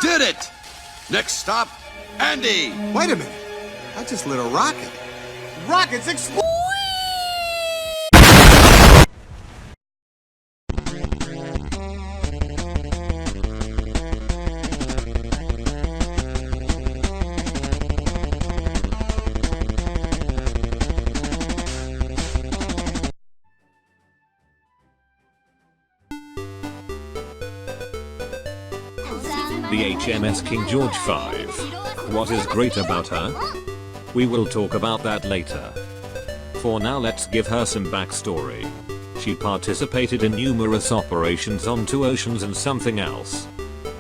did it! Next stop, Andy! Wait a minute. I just lit a rocket. Rockets explode! The HMS King George V. What is great about her? We will talk about that later. For now, let's give her some backstory. She participated in numerous operations on 2 oceans and something else.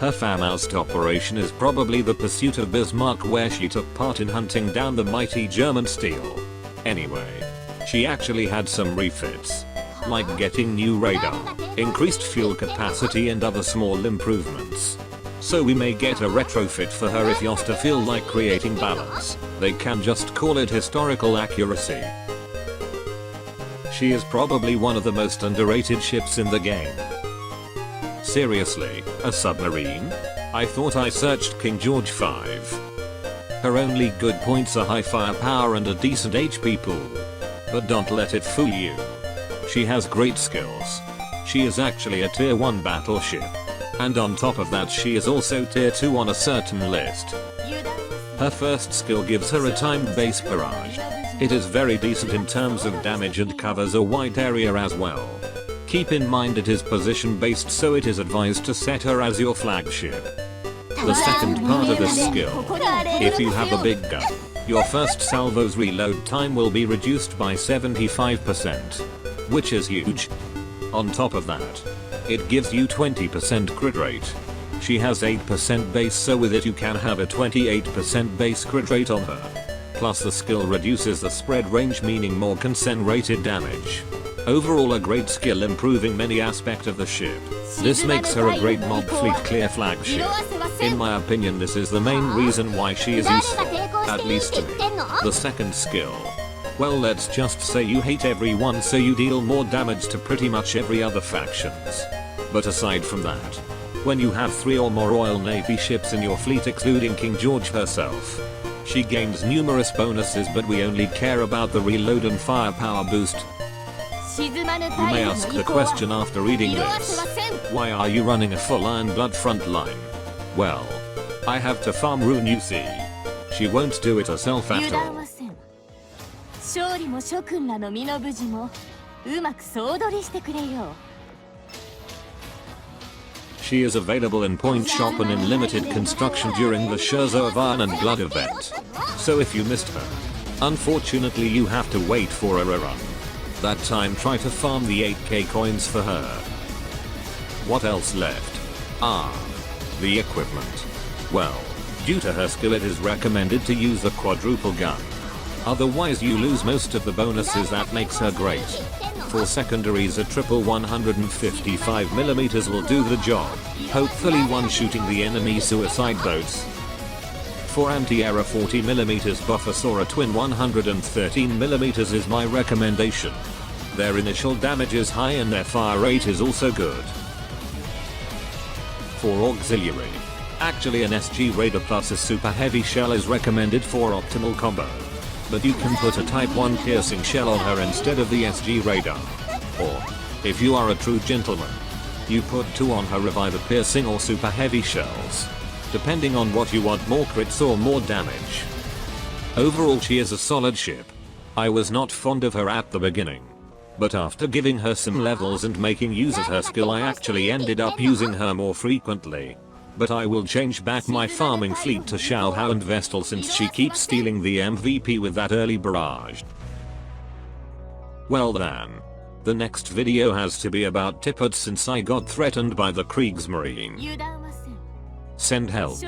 Her famous operation is probably the pursuit of Bismarck, where she took part in hunting down the mighty German steel. Anyway, she actually had some refits, like getting new radar, increased fuel capacity and other small improvements. So we may get a retrofit for her if you still feel like creating balance. They can just call it historical accuracy. She is probably one of the most underrated ships in the game. Seriously, a submarine? I thought I searched King George V. Her only good points are high firepower and a decent HP pool. But don't let it fool you. She has great skills. She is actually a tier 1 battleship. And on top of that, she is also tier 2 on a certain list. Her first skill gives her a time-based barrage. It is very decent in terms of damage and covers a wide area as well. Keep in mind it is position based, so it is advised to set her as your flagship. The second part of this skill, if you have a big gun, your first salvo's reload time will be reduced by 75%, which is huge. On top of that, it gives you 20% crit rate. She has 8% base, so with it you can have a 28% base crit rate on her. Plus the skill reduces the spread range, meaning more concentrated damage. Overall a great skill improving many aspects of the ship. This makes her a great mob fleet clear flagship. In my opinion, this is the main reason why she is useful, at least to me. The second skill. Well, let's just say you hate everyone, so you deal more damage to pretty much every other factions. But aside from that, when you have 3 or more Royal Navy ships in your fleet excluding King George herself, she gains numerous bonuses, but we only care about the reload and firepower boost. You may ask the question after reading this, why are you running a full Iron Blood front line? Well, I have to farm Rune, you see. She won't do it herself at all. She is available in point shop and in limited construction during the Scherzo of Iron and Blood event. So if you missed her, unfortunately you have to wait for a rerun. That time try to farm the 8k coins for her. What else left? The equipment. Well, due to her skill it is recommended to use the quadruple gun. Otherwise you lose most of the bonuses that makes her great. For secondaries a triple 155mm will do the job, hopefully one-shooting the enemy suicide boats. For anti-air 40mm buffers or a twin 113mm is my recommendation. Their initial damage is high and their fire rate is also good. For auxiliary, actually an SG Raider plus a super heavy shell is recommended for optimal combo. But you can put a type 1 piercing shell on her instead of the SG Radar. Or, if you are a true gentleman, you put 2 on her of either piercing or super heavy shells, depending on what you want, more crits or more damage. Overall she is a solid ship. I was not fond of her at the beginning, but after giving her some levels and making use of her skill I actually ended up using her more frequently. But I will change back my farming fleet to Shalhound Vestal since she keeps stealing the MVP with that early barrage. Well then, the next video has to be about Tippett since I got threatened by the Kriegsmarine. Send help.